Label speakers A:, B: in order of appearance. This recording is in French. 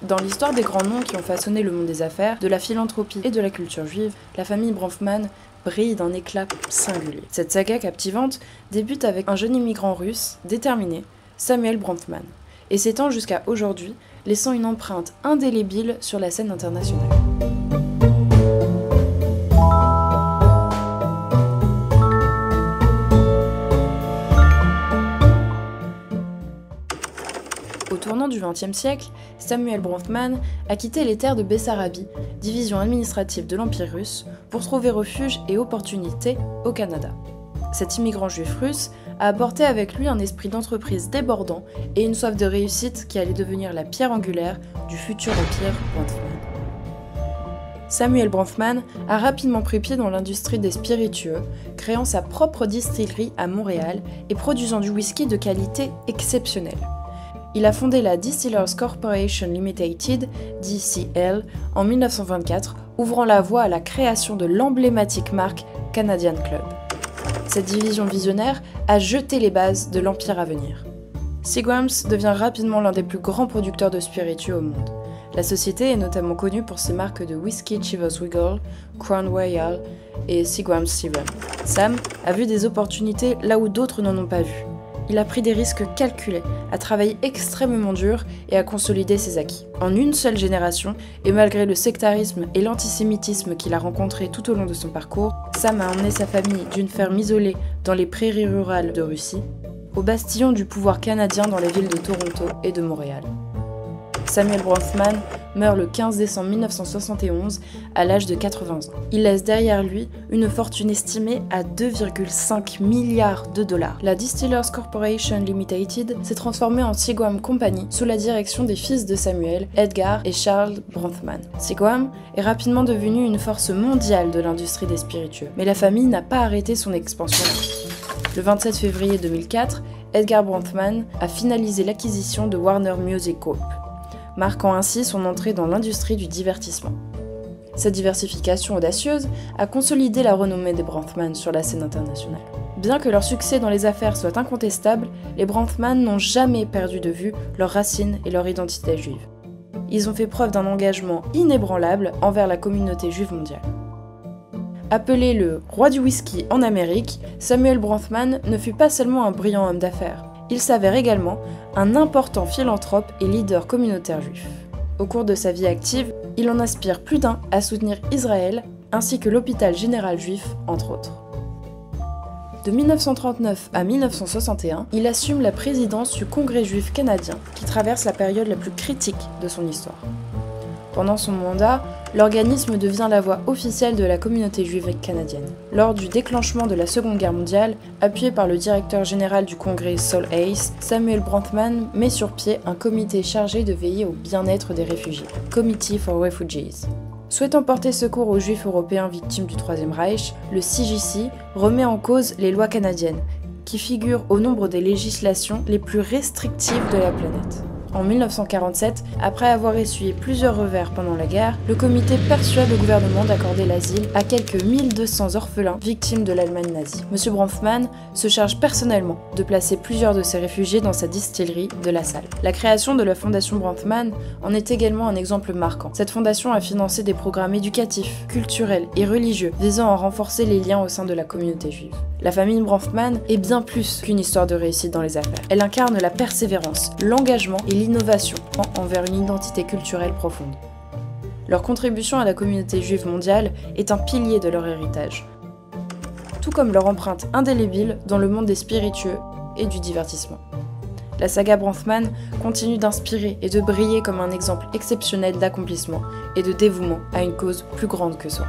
A: Dans l'histoire des grands noms qui ont façonné le monde des affaires, de la philanthropie et de la culture juive, la famille Bronfman brille d'un éclat singulier. Cette saga captivante débute avec un jeune immigrant russe déterminé, Samuel Bronfman, et s'étend jusqu'à aujourd'hui, laissant une empreinte indélébile sur la scène internationale. Au tournant du XXe siècle, Samuel Bronfman a quitté les terres de Bessarabie, division administrative de l'Empire russe, pour trouver refuge et opportunité au Canada. Cet immigrant juif russe a apporté avec lui un esprit d'entreprise débordant et une soif de réussite qui allait devenir la pierre angulaire du futur empire Bronfman. Samuel Bronfman a rapidement pris pied dans l'industrie des spiritueux, créant sa propre distillerie à Montréal et produisant du whisky de qualité exceptionnelle. Il a fondé la Distillers Corporation Limited, DCL, en 1924, ouvrant la voie à la création de l'emblématique marque Canadian Club. Cette division visionnaire a jeté les bases de l'empire à venir. Seagram's devient rapidement l'un des plus grands producteurs de spiritueux au monde. La société est notamment connue pour ses marques de whisky Chivas Regal, Crown Royal et Seagram's Seven. Sam a vu des opportunités là où d'autres n'en ont pas vu. Il a pris des risques calculés, a travaillé extrêmement dur et a consolidé ses acquis. En une seule génération, et malgré le sectarisme et l'antisémitisme qu'il a rencontré tout au long de son parcours, Sam a emmené sa famille d'une ferme isolée dans les prairies rurales de Russie au bastion du pouvoir canadien dans les villes de Toronto et de Montréal. Samuel Bronfman meurt le 15 décembre 1971 à l'âge de 80 ans. Il laisse derrière lui une fortune estimée à 2,5 milliards de dollars. La Distillers Corporation Limited s'est transformée en Seagram Company sous la direction des fils de Samuel, Edgar et Charles Bronfman. Seagram est rapidement devenue une force mondiale de l'industrie des spiritueux, mais la famille n'a pas arrêté son expansion. Le 27 février 2004, Edgar Bronfman a finalisé l'acquisition de Warner Music Corp, marquant ainsi son entrée dans l'industrie du divertissement. Cette diversification audacieuse a consolidé la renommée des Bronfman sur la scène internationale. Bien que leur succès dans les affaires soit incontestable, les Bronfman n'ont jamais perdu de vue leurs racines et leur identité juive. Ils ont fait preuve d'un engagement inébranlable envers la communauté juive mondiale. Appelé le « roi du whisky » en Amérique, Samuel Bronfman ne fut pas seulement un brillant homme d'affaires. Il s'avère également un important philanthrope et leader communautaire juif. Au cours de sa vie active, il en inspire plus d'un à soutenir Israël, ainsi que l'hôpital général juif, entre autres. De 1939 à 1961, il assume la présidence du Congrès juif canadien, qui traverse la période la plus critique de son histoire. Pendant son mandat, l'organisme devient la voix officielle de la communauté juive canadienne. Lors du déclenchement de la Seconde Guerre mondiale, appuyé par le directeur général du Congrès Saul Hayes, Samuel Bronfman met sur pied un comité chargé de veiller au bien-être des réfugiés, Committee for Refugees. Souhaitant porter secours aux juifs européens victimes du Troisième Reich, le CJC remet en cause les lois canadiennes, qui figurent au nombre des législations les plus restrictives de la planète. En 1947, après avoir essuyé plusieurs revers pendant la guerre, le comité persuade le gouvernement d'accorder l'asile à quelques 1200 orphelins victimes de l'Allemagne nazie. M. Bronfman se charge personnellement de placer plusieurs de ces réfugiés dans sa distillerie de La Salle. La création de la fondation Bronfman en est également un exemple marquant. Cette fondation a financé des programmes éducatifs, culturels et religieux visant à renforcer les liens au sein de la communauté juive. La famille Bronfman est bien plus qu'une histoire de réussite dans les affaires. Elle incarne la persévérance, l'engagement et l'innovation envers une identité culturelle profonde. Leur contribution à la communauté juive mondiale est un pilier de leur héritage, tout comme leur empreinte indélébile dans le monde des spiritueux et du divertissement. La saga Bronfman continue d'inspirer et de briller comme un exemple exceptionnel d'accomplissement et de dévouement à une cause plus grande que soi.